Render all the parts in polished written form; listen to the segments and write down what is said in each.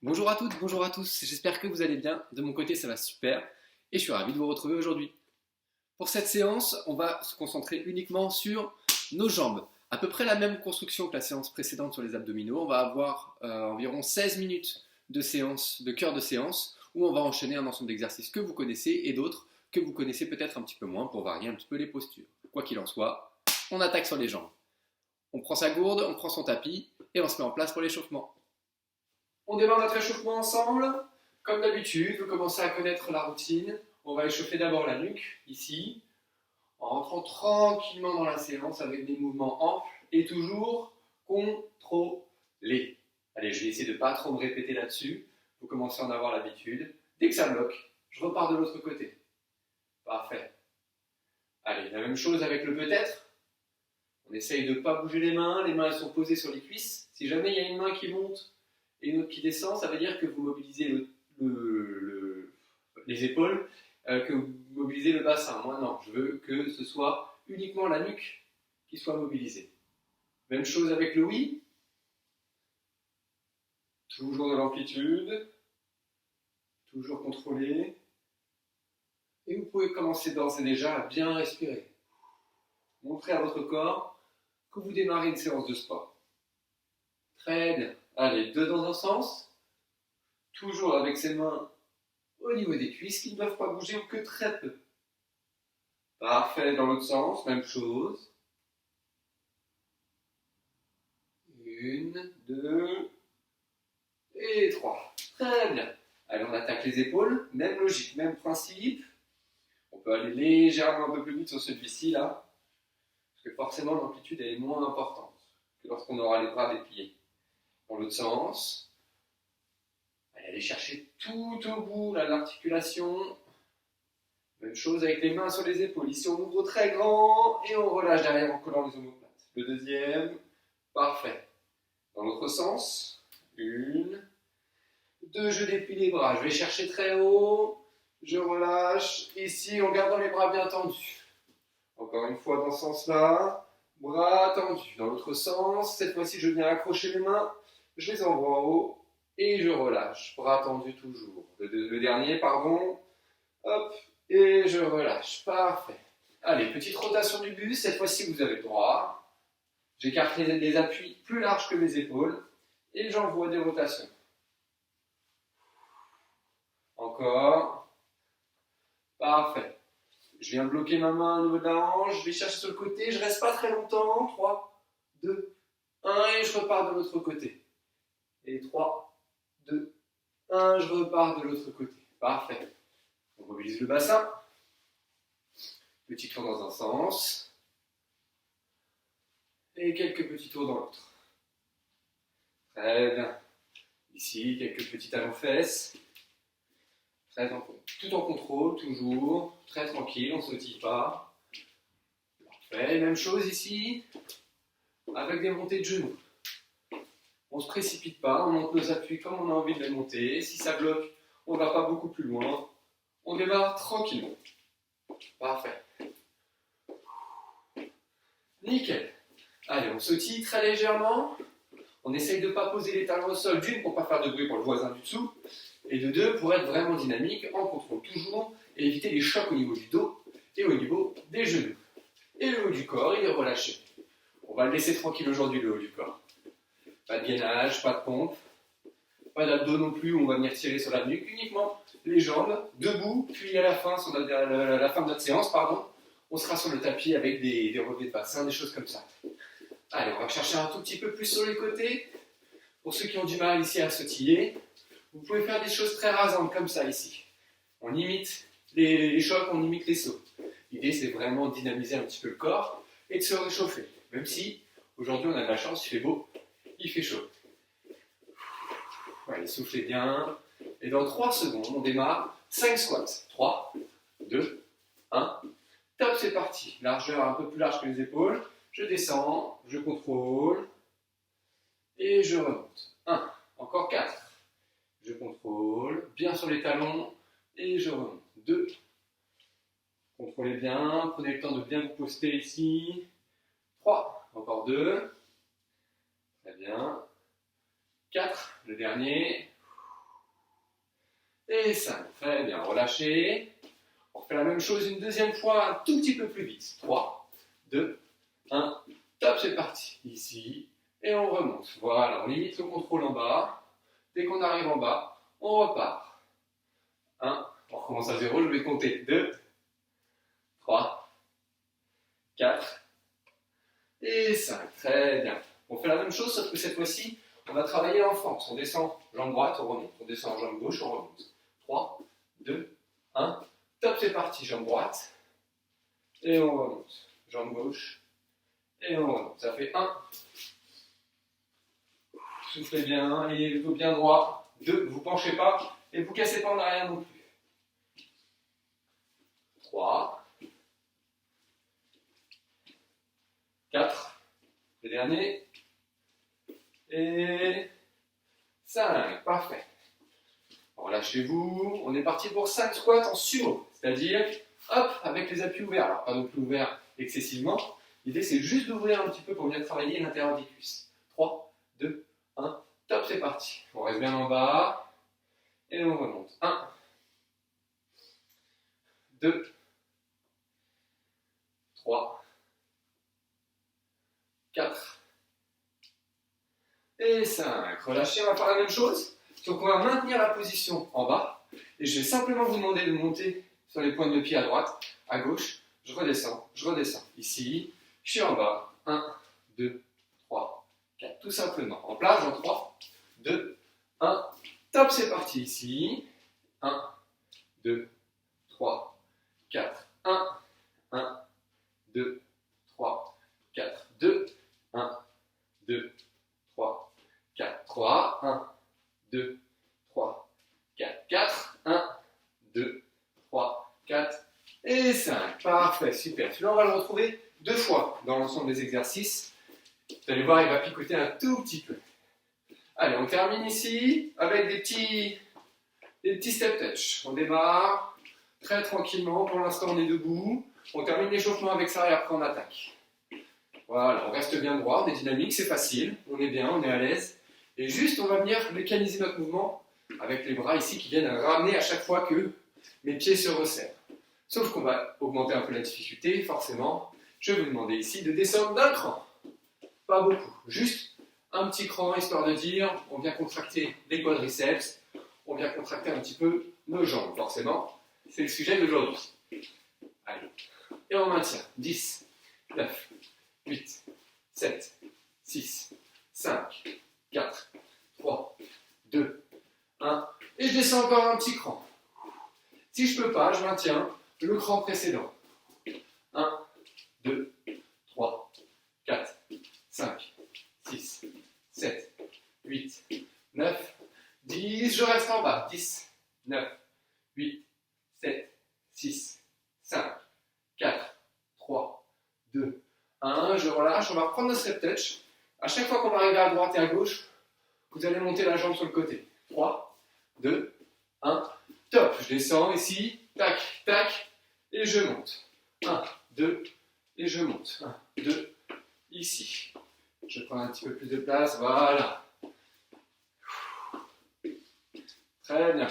Bonjour à toutes, bonjour à tous, j'espère que vous allez bien. De mon côté, ça va super et je suis ravi de vous retrouver aujourd'hui. Pour cette séance, on va se concentrer uniquement sur nos jambes. À peu près la même construction que la séance précédente sur les abdominaux. On va avoir environ 16 minutes de séance, de cœur de séance, où on va enchaîner un ensemble d'exercices que vous connaissez et d'autres que vous connaissez peut-être un petit peu moins pour varier un petit peu les postures. Quoi qu'il en soit, on attaque sur les jambes. On prend sa gourde, on prend son tapis et on se met en place pour l'échauffement. On démarre notre échauffement ensemble. Comme d'habitude, vous commencez à connaître la routine. On va échauffer d'abord la nuque, ici, en rentrant tranquillement dans la séance avec des mouvements amples et toujours contrôlés. Allez, je vais essayer de ne pas trop me répéter là-dessus. Vous commencez à en avoir l'habitude. Dès que ça bloque, je repars de l'autre côté. Parfait. Allez, la même chose avec le peut-être. On essaye de ne pas bouger les mains elles sont posées sur les cuisses. Si jamais il y a une main qui monte et une autre qui descend, ça veut dire que vous mobilisez les épaules, que vous mobilisez le bassin. Moi non, je veux que ce soit uniquement la nuque qui soit mobilisée. Même chose avec le oui. Toujours de l'amplitude, toujours contrôlé. Et vous pouvez commencer d'ores et déjà à bien respirer. Montrez à votre corps que vous démarrez une séance de sport. Très bien. Allez, deux dans un sens. Toujours avec ses mains au niveau des cuisses qui ne doivent pas bouger ou que très peu. Parfait, dans l'autre sens, même chose. Une, deux et trois. Très bien. Allez, on attaque les épaules. Même logique, même principe. On peut aller légèrement un peu plus vite sur celui-ci là. Parce que forcément l'amplitude elle est moins importante que lorsqu'on aura les bras dépliés. Dans l'autre sens. Allez chercher tout au bout l'articulation. Même chose avec les mains sur les épaules. Ici, on ouvre très grand et on relâche derrière en collant les omoplates. Le deuxième, parfait. Dans l'autre sens, une, deux, je déplie les bras. Je vais chercher très haut, je relâche. Ici, en gardant les bras bien tendus. Encore une fois, dans ce sens-là, bras tendus. Dans l'autre sens, cette fois-ci, je viens accrocher les mains, je les envoie en haut et je relâche. Bras tendus toujours. Le dernier, pardon. Hop. Et je relâche. Parfait. Allez, petite rotation du buste. Cette fois-ci, vous avez le droit. J'écarte les appuis plus larges que mes épaules. Et j'envoie des rotations. Encore. Parfait. Je viens bloquer ma main au niveau de la hanche. Je vais chercher sur le côté. Je ne reste pas très longtemps. 3, 2, 1. Et je repars de l'autre côté. Et 3, 2, 1. Je repars de l'autre côté. Parfait. On mobilise le bassin. Petit tour dans un sens. Et quelques petits tours dans l'autre. Très bien. Ici, quelques petits talons-fesses. Tout en contrôle, toujours. Très tranquille, on ne sautille pas. Parfait. Même chose ici. Avec des montées de genoux. On ne se précipite pas, on monte nos appuis comme on a envie de les monter. Si ça bloque, on ne va pas beaucoup plus loin. On démarre tranquillement. Parfait. Nickel. Allez, on sautille très légèrement. On essaye de ne pas poser les talons au sol, d'une pour ne pas faire de bruit pour le voisin du dessous, et de deux pour être vraiment dynamique, en contrôle toujours, et éviter les chocs au niveau du dos et au niveau des genoux. Et le haut du corps, il est relâché. On va le laisser tranquille aujourd'hui, le haut du corps. Pas de gainage, pas de pompe, pas d'abdos non plus, on va venir tirer sur la nuque, uniquement les jambes, debout, puis à la fin, la fin de notre séance, on sera sur le tapis avec des relevés de bassin, des choses comme ça. Allez, on va chercher un tout petit peu plus sur les côtés. Pour ceux qui ont du mal ici à sautiller, vous pouvez faire des choses très rasantes comme ça ici. On imite les chocs, on imite les sauts. L'idée, c'est vraiment de dynamiser un petit peu le corps et de se réchauffer. Même si, aujourd'hui, on a de la chance, il fait beau, il fait chaud. Allez, soufflez bien. Et dans 3 secondes, on démarre 5 squats. 3, 2, 1. Top, c'est parti. Largeur un peu plus large que les épaules. Je descends, je contrôle. Et je remonte. 1. Encore 4. Je contrôle. Bien sur les talons. Et je remonte. 2. Contrôlez bien. Prenez le temps de bien vous poster ici. 3. Encore 2. Très bien. 4. Le dernier. et 5. Très bien, relâchez. On refait la même chose une deuxième fois, un tout petit peu plus vite. 3, 2, 1. Top, c'est parti. Ici, et on remonte. Voilà, on limite le contrôle en bas. Dès qu'on arrive en bas, on repart. 1, on recommence à 0, je vais compter. 2, 3, 4 et 5. Très bien. On fait la même chose, sauf que cette fois-ci, on va travailler en force. On descend jambe droite, on remonte. On descend jambe gauche, on remonte. 3, 2, 1. Top, c'est parti. Jambe droite. Et on remonte. Jambe gauche. Et on remonte. Ça fait 1. Soufflez bien. Ayez le dos bien droit. 2. Vous penchez pas. Et vous cassez pas en arrière non plus. 3. 4. Le dernier. Et 5. Parfait. Relâchez-vous. On est parti pour 5 squats en sumo. C'est-à-dire, hop, avec les appuis ouverts. Alors, pas non plus ouverts excessivement. L'idée, c'est juste d'ouvrir un petit peu pour bien travailler l'intérieur des cuisses. 3, 2, 1. Top, c'est parti. On reste bien en bas. Et on remonte. 1, 2, 3, 4 et 5. Relâchez, on va faire la même chose. Donc on va maintenir la position en bas. Et je vais simplement vous demander de monter sur les pointes de pied à droite, à gauche. Je redescends, je redescends. Ici, je suis en bas. 1, 2, 3, 4. Tout simplement. En place, en 3, 2, 1. Top, c'est parti. Ici. 1, 2, 3, 4. 1, 1, 2, 3, 4. 2, 1, 2, 3, 4. 3, 1, 2, 3, 4. 4, 1, 2, 3, 4 et 5. Parfait, super. Celui-là, on va le retrouver 2 fois dans l'ensemble des exercices. Vous allez voir, il va picoter un tout petit peu. Allez, on termine ici avec des petits step touch. On démarre très tranquillement. Pour l'instant, on est debout. On termine l'échauffement avec ça et après on attaque. Voilà, on reste bien droit, on est dynamique, c'est facile. On est bien, on est à l'aise. Et juste, on va venir mécaniser notre mouvement avec les bras ici qui viennent ramener à chaque fois que mes pieds se resserrent. Sauf qu'on va augmenter un peu la difficulté, forcément. Je vais vous demander ici de descendre d'un cran. Pas beaucoup, juste un petit cran, histoire de dire, on vient contracter les quadriceps, on vient contracter un petit peu nos jambes, forcément. C'est le sujet d'aujourd'hui. Allez, et on maintient. 10, 9, 8, 7, 6, 5, 4, 3, 2, 1. Et je descends encore un petit cran. Si je ne peux pas, je maintiens le cran précédent. 1, 2, 3, 4, 5, 6, 7, 8, 9, 10. Je reste en bas. 10, 9, 8, 7, 6, 5, 4, 3, 2, 1. Je relâche. On va reprendre notre step touch. À chaque fois qu'on va arriver à droite et à gauche, vous allez monter la jambe sur le côté. 3, 2, 1. Top. Je descends ici. Tac, tac. Et je monte. 1, 2. Et je monte. 1, 2. Ici. Je prends un petit peu plus de place. Voilà. Très bien.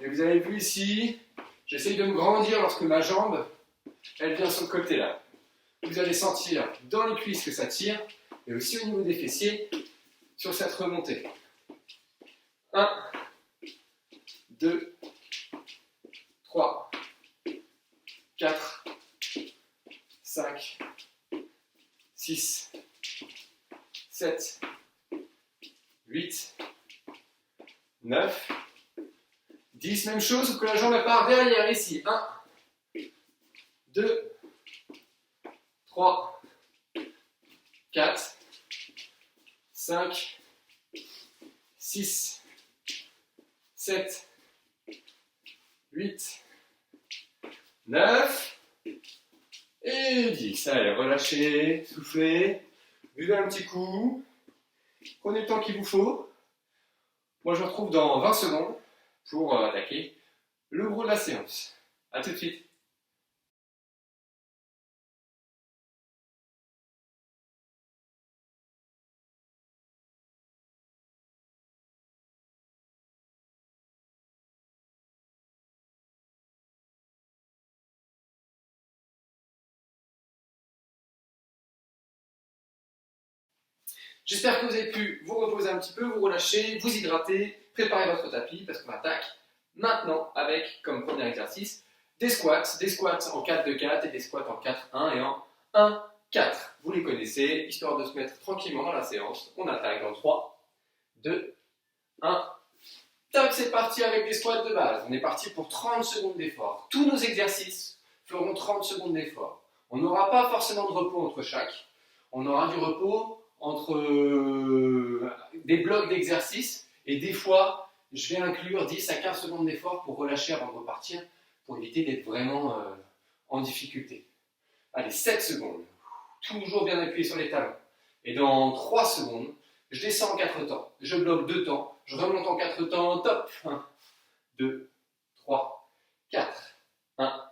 Et vous avez vu ici, j'essaye de me grandir lorsque ma jambe, elle vient sur le côté là. Vous allez sentir dans les cuisses que ça tire, et aussi au niveau des fessiers, sur cette remontée. 1, 2, 3, 4, 5, 6, 7, 8, 9, 10. Même chose, sauf que la jambe part derrière ici. 1, 2, 3, 4, 5, 6, 7, 8, 9 et 10. Allez, relâchez, soufflez, buvez un petit coup, prenez le temps qu'il vous faut. Moi, je vous retrouve dans 20 secondes pour attaquer le gros de la séance. A tout de suite. J'espère que vous avez pu vous reposer un petit peu, vous relâcher, vous hydrater, préparer votre tapis parce qu'on attaque maintenant avec, comme premier exercice, des squats en 4-2-4 et des squats en 4-1 et en 1-4. Vous les connaissez, histoire de se mettre tranquillement dans la séance. On attaque dans 3, 2, 1. Top, c'est parti avec des squats de base. On est parti pour 30 secondes d'effort. Tous nos exercices feront 30 secondes d'effort. On n'aura pas forcément de repos entre chaque. On aura du repos entre des blocs d'exercices et des fois, je vais inclure 10 à 15 secondes d'effort pour relâcher avant de repartir pour éviter d'être vraiment en difficulté. Allez, 7 secondes. Toujours bien appuyé sur les talons. Et dans 3 secondes, je descends en 4 temps. Je bloque 2 temps. Je remonte en 4 temps. Top. 1, 2, 3, 4. 1,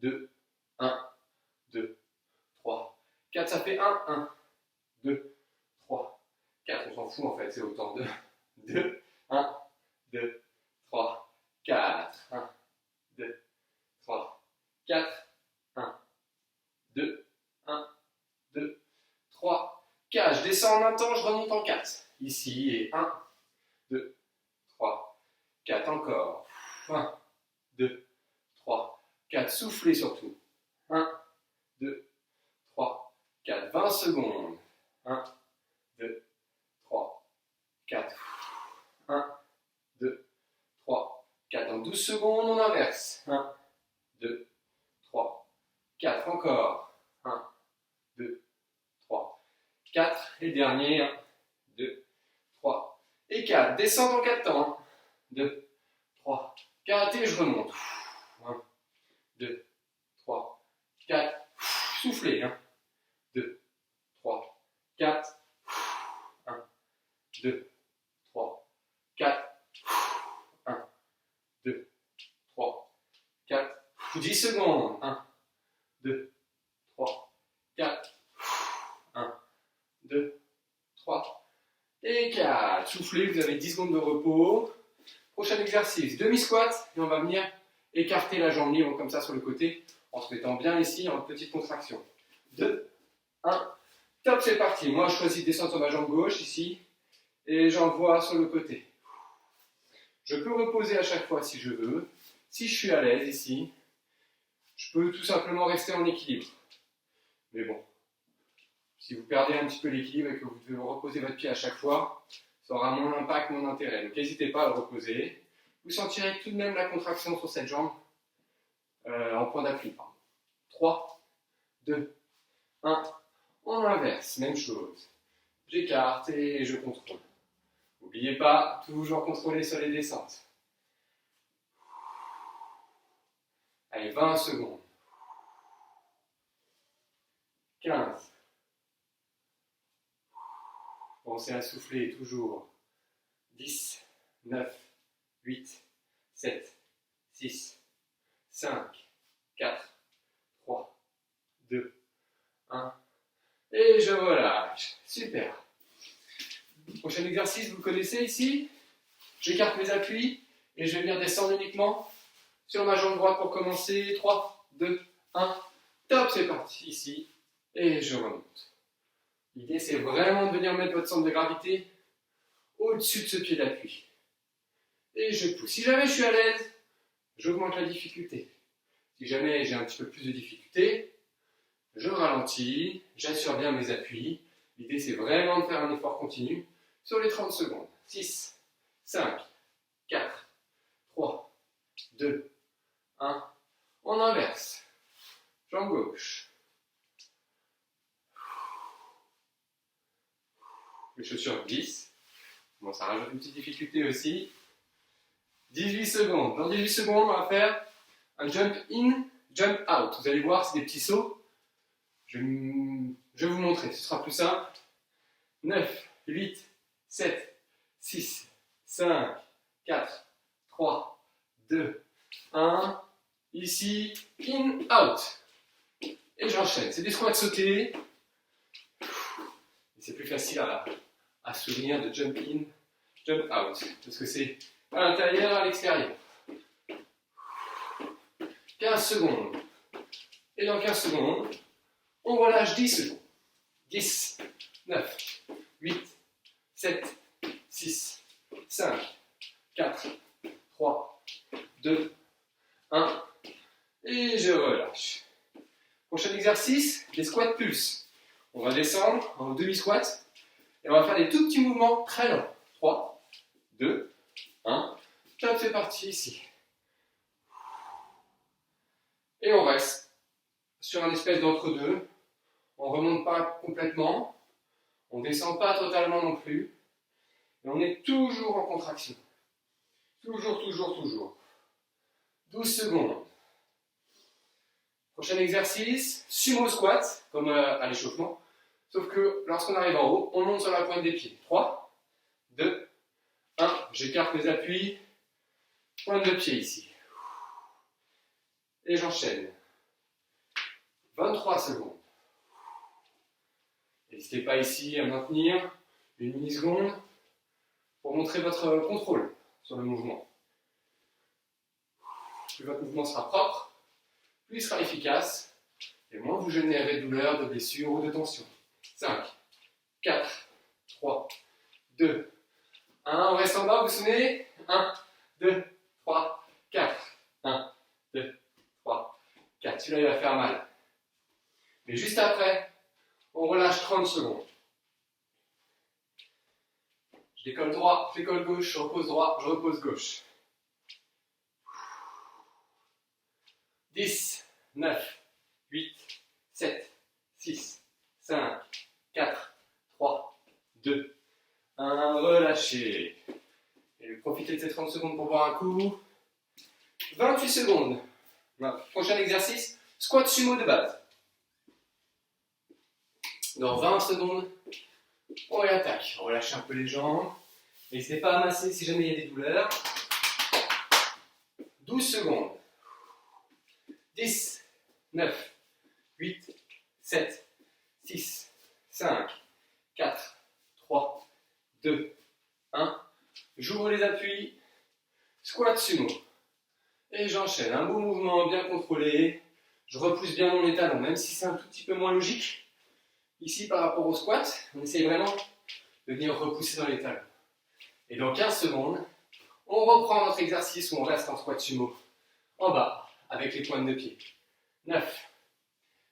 2, 1, 2, 3, 4. Ça fait 1, 1, 2, 3, 4. On s'en fout en fait, c'est autant. 2, 2, 1, 2, 3, 4. 1, 2, 3, 4. 1, 2, 1, 2, 3, 4. Je descends en un temps, je remonte en 4. Ici, et 1, 2, 3, 4. Encore. 1, 2, 3, 4. Soufflez surtout. 1, 2, 3, 4. 20 secondes. 1, 2, 3, 4. 1, 2, 3, 4. Dans 12 secondes, on inverse. 1, 2, 3, 4. Encore. 1, 2, 3, 4. Et dernier. 1, 2, 3 et 4. Descente en 4 temps. 2, 3, 4. Et je remonte. 1, 2, 3, 4. Soufflez. 1, 2, 3, 4. 1, 2, 3, 4. 1, 2, 3, 4. 10 secondes. 1, 2, 3, 4. 1, 2, 3 et 4. Soufflez, vous avez 10 secondes de repos. Prochain exercice, demi-squat. Et on va venir écarter la jambe libre comme ça sur le côté en se mettant bien ici en petite contraction. 2, 1. Top, c'est parti. Moi, je choisis de descendre sur ma jambe gauche ici et j'envoie sur le côté. Je peux reposer à chaque fois si je veux. Si je suis à l'aise ici, je peux tout simplement rester en équilibre. Mais bon, si vous perdez un petit peu l'équilibre et que vous devez reposer votre pied à chaque fois, ça aura moins d'impact, moins d'intérêt. Donc n'hésitez pas à le reposer. Vous sentirez tout de même la contraction sur cette jambe en point d'appui. 3, 2, 1. On inverse, même chose. J'écarte et je contrôle. N'oubliez pas, toujours contrôler sur les descentes. Allez, 20 secondes. 15. Pensez à souffler toujours. 10, 9, 8, 7, 6, 5, 4, 3, 2, 1. Et je relâche. Super. Prochain exercice, vous le connaissez ici. J'écarte mes appuis et je vais venir descendre uniquement sur ma jambe droite pour commencer. 3, 2, 1. Top, c'est parti. Ici. Et je remonte. L'idée, c'est vraiment de venir mettre votre centre de gravité au-dessus de ce pied d'appui. Et je pousse. Si jamais je suis à l'aise, j'augmente la difficulté. Si jamais j'ai un petit peu plus de difficulté, je ralentis, j'assure bien mes appuis. L'idée, c'est vraiment de faire un effort continu sur les 30 secondes. 6, 5, 4, 3, 2, 1. On inverse. Jambe gauche. Les chaussures glissent. Bon, ça rajoute une petite difficulté aussi. 18 secondes. Dans 18 secondes, on va faire un jump in, jump out. Vous allez voir, c'est des petits sauts. Je vais vous montrer, ce sera plus simple. 9, 8, 7, 6, 5, 4, 3, 2, 1. Ici, in, out. Et j'enchaîne. C'est des squats sautés. C'est plus facile à se souvenir de jump in, jump out. Parce que c'est à l'intérieur, à l'extérieur. 15 secondes. Et dans 15 secondes, on relâche 10 secondes. 10, 9, 8, 7, 6, 5, 4, 3, 2, 1. Et je relâche. Prochain exercice, les squats pulse. On va descendre en demi-squat et on va faire des tout petits mouvements très lents. 3, 2, 1. Top, c'est parti ici. Et on reste sur un espèce d'entre-deux. On ne remonte pas complètement. On ne descend pas totalement non plus. Et on est toujours en contraction. Toujours, toujours, toujours. 12 secondes. Prochain exercice, sumo squat, comme à l'échauffement. Sauf que lorsqu'on arrive en haut, on monte sur la pointe des pieds. 3, 2, 1. J'écarte mes appuis. Pointe de pied ici. Et j'enchaîne. 23 secondes. N'hésitez pas ici à maintenir une milliseconde pour montrer votre contrôle sur le mouvement. Plus votre mouvement sera propre, plus il sera efficace, et moins vous générez de douleur, de blessure ou de tension. 5, 4, 3, 2, 1. On reste en bas, vous vous souvenez? 1, 2, 3, 4. 1, 2, 3, 4. Celui-là, il va faire mal. Mais juste après, on relâche 30 secondes. Je décolle droit, je décolle gauche, je repose droit, je repose gauche. 10, 9, 8, 7, 6, 5, 4, 3, 2, 1. Relâchez. Et profitez de ces 30 secondes pour boire un coup. 28 secondes. Prochain exercice, squat sumo de base. Dans 20 secondes, on réattaque. On relâche un peu les jambes. N'hésitez pas à masser si jamais il y a des douleurs. 12 secondes. 10, 9, 8, 7, 6, 5, 4, 3, 2, 1. J'ouvre les appuis. Squat sumo. Et j'enchaîne. Un beau mouvement bien contrôlé. Je repousse bien mon étalon, même si c'est un tout petit peu moins logique. Ici, par rapport au squat, on essaye vraiment de venir repousser dans l'étalon. Et dans 15 secondes, on reprend notre exercice où on reste en squat sumo. En bas, avec les pointes de pied. 9,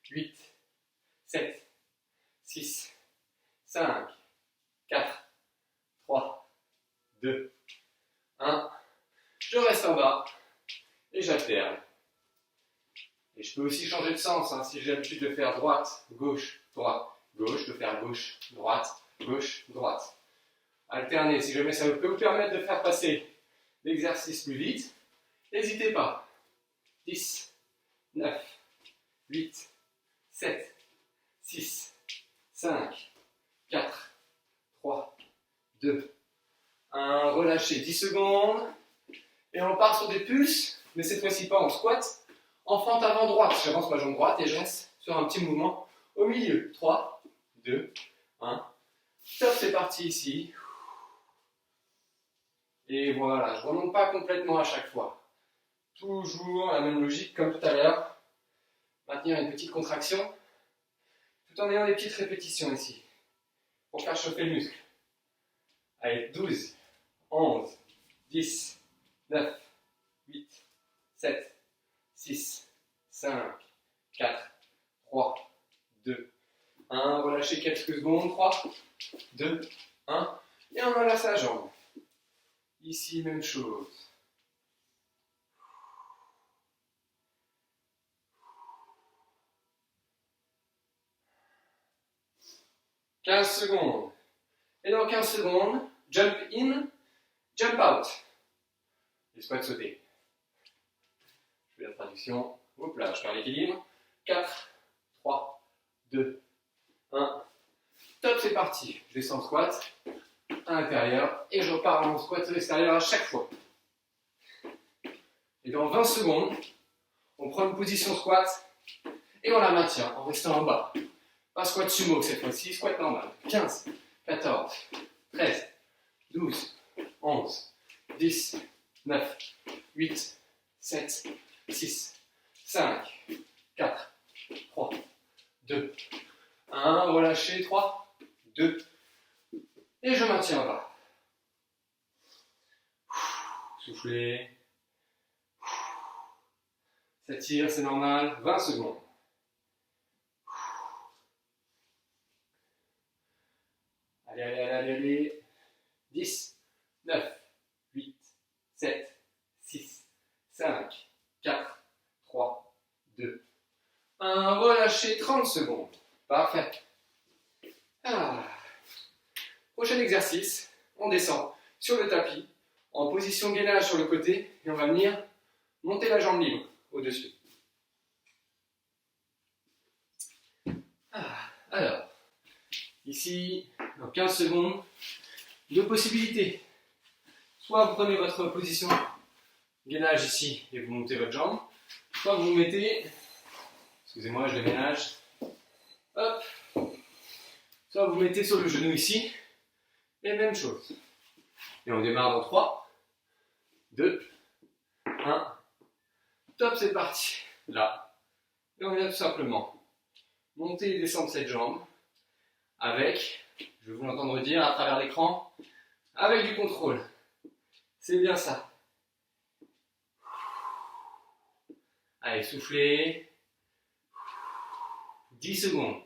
8, 7, 6, 5, 4, 3, 2, 1. Je reste en bas et j'alterne. Et je peux aussi changer de sens. Si j'ai l'habitude de faire droite, gauche, droite, gauche, je peux faire gauche, droite, gauche, droite. Alterner, si jamais ça peut vous permettre de faire passer l'exercice plus vite, n'hésitez pas. 10, 9, 8, 7, 6, 5, 4, 3, 2, 1. Relâchez 10 secondes. Et on part sur des pulses, mais cette fois-ci pas en squat, en fente avant droite. J'avance ma jambe droite et je reste sur un petit mouvement au milieu. 3, 2, 1. Top, c'est parti ici. Et voilà, je ne remonte pas complètement à chaque fois. Toujours la même logique comme tout à l'heure. Maintenir une petite contraction, tout en ayant des petites répétitions ici, pour faire chauffer le muscle. Allez, 12, 11, 10, 9, 8, 7, 6, 5, 4, 3, 2, 1. Relâchez quelques secondes. 3, 2, 1. Et on relâche la jambe. Ici, même chose. « 15 secondes. Et dans 15 secondes, jump in, jump out. Les squats sautés. Je fais la traduction. Hop là, je perds l'équilibre. 4, 3, 2, 1. Top, c'est parti. Je descends squat à l'intérieur et je repars en squat à l'extérieur à chaque fois. Et dans 20 secondes, on prend une position squat et on la maintient en restant en bas. Pas squat sumo cette fois-ci, squat normal. 15, 14, 13, 12, 11, 10, 9, 8, 7, 6, 5, 4, 3, 2, 1. Relâchez. 3, 2, Et je maintiens bas. Soufflez. Ça tire, c'est normal. 20 secondes. Allez, allez, allez, allez, allez. 10, 9, 8, 7, 6, 5, 4, 3, 2, 1. Relâchez 30 secondes. Parfait. Ah. Prochain exercice. On descend sur le tapis, en position gainage sur le côté, et on va venir monter la jambe libre au-dessus. Alors, ici, dans 15 secondes, deux possibilités. Soit vous prenez votre position gainage ici et vous montez votre jambe, soit vous vous mettez, excusez-moi, je déménage, hop, soit vous vous mettez sur le genou ici, et même chose. Et on démarre dans 3, 2, 1, top, c'est parti. Là, et on vient tout simplement monter et descendre cette jambe avec, je vais vous l'entendre dire à travers l'écran, avec du contrôle. C'est bien ça. Allez, soufflez. 10 secondes.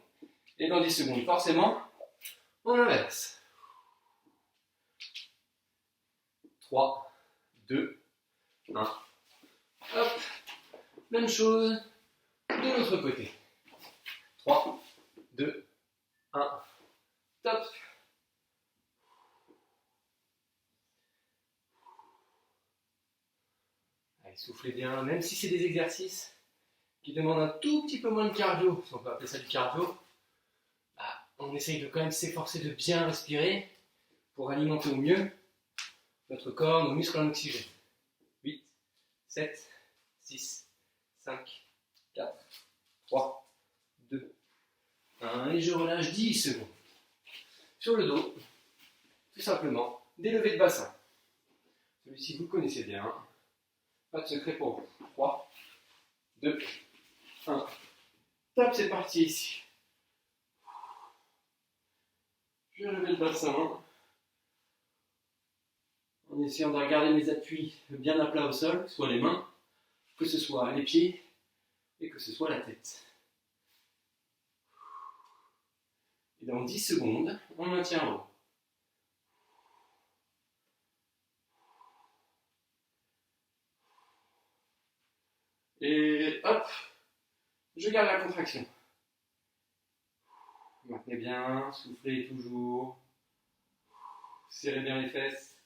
Et dans 10 secondes, forcément, on inverse. 3, 2, 1. Hop. Même chose de l'autre côté. 3, 2, 1. Top. Allez, soufflez bien, même si c'est des exercices qui demandent un tout petit peu moins de cardio, si on peut appeler ça du cardio, on essaye de quand même s'efforcer de bien respirer pour alimenter au mieux notre corps, nos muscles en oxygène. 8, 7, 6, 5, 4, 3, 2, 1. Et je relâche 10 secondes. Sur le dos, tout simplement, des levées de bassin. Celui-ci, vous le connaissez bien. Pas de secret pour vous. 3, 2, 1. Top, c'est parti ici. Je vais lever le bassin en essayant de regarder mes appuis bien à plat au sol, que ce soit les mains, que ce soit les pieds et que ce soit la tête. Et dans 10 secondes, on maintient en haut. Et hop, je garde la contraction. Maintenez bien, soufflez toujours. Serrez bien les fesses.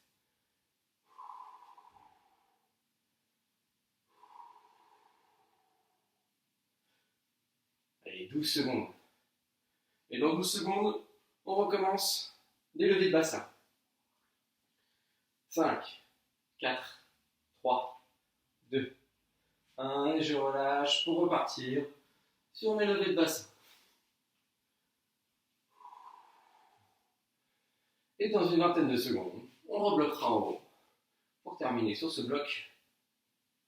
Allez, 12 secondes. Et dans 12 secondes, on recommence des levées de bassin. 5, 4, 3, 2, 1. Et je relâche pour repartir sur mes levées de bassin. Et dans une vingtaine de secondes, on rebloquera en haut pour terminer sur ce bloc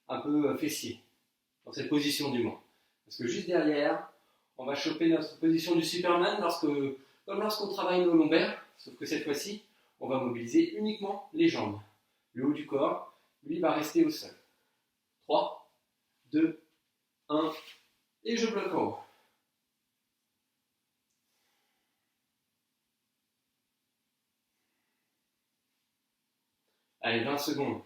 un peu fessier, dans cette position du moins. Parce que juste derrière, on va choper notre position du Superman comme lorsqu'on travaille nos lombaires, sauf que cette fois-ci, on va mobiliser uniquement les jambes. Le haut du corps, lui, va rester au sol. 3, 2, 1, et je bloque en haut. Allez, 20 secondes.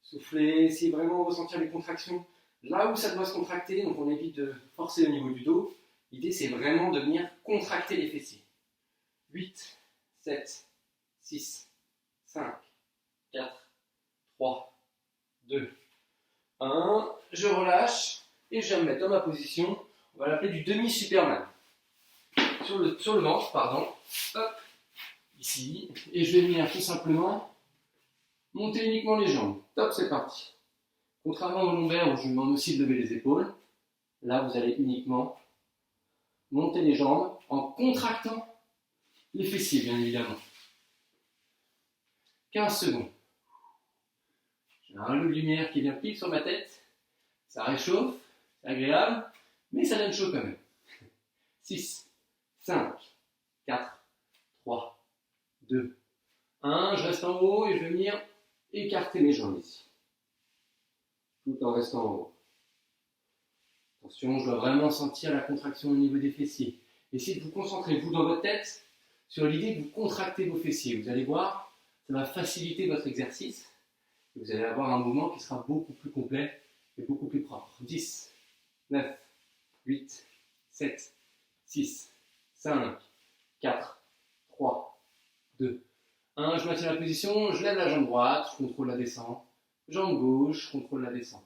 Soufflez, essayez vraiment de ressentir les contractions là où ça doit se contracter, donc on évite de forcer au niveau du dos. L'idée, c'est vraiment de venir contracter les fessiers. 8, 7, 6, 5, 4, 3, 2, 1. Je relâche et je vais me mettre dans ma position. On va l'appeler du demi-Superman. Sur le ventre, pardon. Hop, ici. Et je vais venir tout simplement monter uniquement les jambes. Top, c'est parti. Contrairement au lombaire où je vous demande aussi de lever les épaules, là vous allez uniquement monter les jambes en contractant les fessiers, bien évidemment. 15 secondes. J'ai un halo de lumière qui vient pile sur ma tête. Ça réchauffe, c'est agréable, mais ça donne chaud quand même. 6, 5, 4, 3, 2, 1. Je reste en haut et je vais venir écarter mes jambes ici. Tout en restant en haut. Attention, je dois vraiment sentir la contraction au niveau des fessiers. Essayez de vous concentrer, vous, dans votre tête, sur l'idée que vous contractez vos fessiers. Vous allez voir, ça va faciliter votre exercice. Et vous allez avoir un mouvement qui sera beaucoup plus complet et beaucoup plus propre. 10, 9, 8, 7, 6, 5, 4, 3, 2, 1. Je maintiens la position, je lève la jambe droite, je contrôle la descente. Jambe gauche, je contrôle la descente.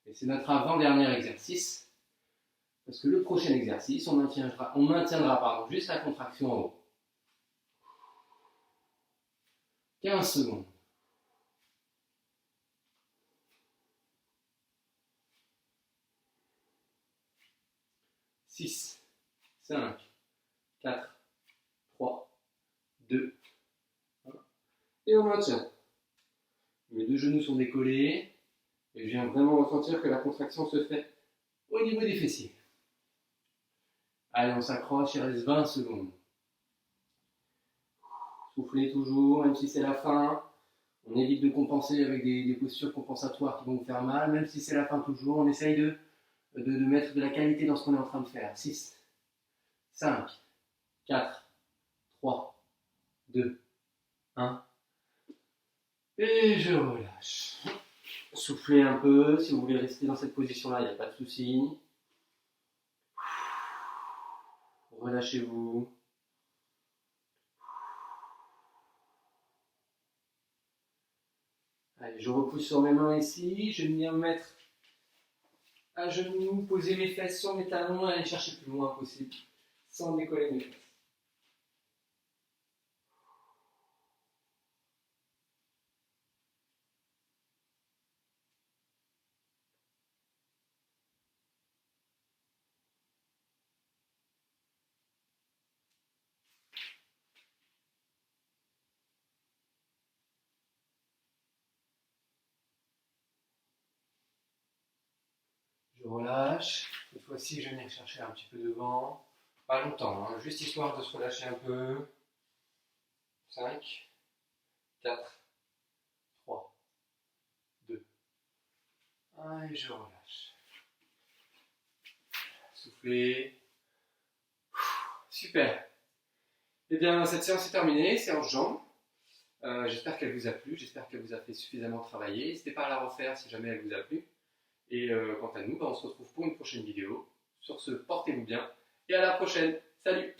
Et c'est notre avant-dernier exercice. Parce que le prochain exercice, on maintiendra juste la contraction en haut. 15 secondes. 6, 5, 4, 3, 2, 1. Et on maintient. Mes deux genoux sont décollés. Et je viens vraiment ressentir que la contraction se fait au niveau des fessiers. Allez, on s'accroche, il reste 20 secondes. Soufflez toujours, même si c'est la fin. On évite de compenser avec des postures compensatoires qui vont vous faire mal. Même si c'est la fin toujours, on essaye de mettre de la qualité dans ce qu'on est en train de faire. 6, 5, 4, 3, 2, 1. Et je relâche. Soufflez un peu. Si vous voulez rester dans cette position-là, il n'y a pas de souci. Relâchez-vous. Allez, je repousse sur mes mains ici. Je vais venir me mettre à genoux, poser mes fesses sur mes talons et aller chercher le plus loin possible, sans décoller mes fesses. Je relâche. Cette fois-ci, je vais venir chercher un petit peu de vent. Pas longtemps, hein, juste histoire de se relâcher un peu. 5, 4, 3, 2, 1 et je relâche. Soufflez. Super. Eh bien, cette séance est terminée, séance jambes. J'espère qu'elle vous a plu, j'espère qu'elle vous a fait suffisamment travailler. N'hésitez pas à la refaire si jamais elle vous a plu. Et quant à nous, on se retrouve pour une prochaine vidéo. Sur ce, portez-vous bien et à la prochaine. Salut!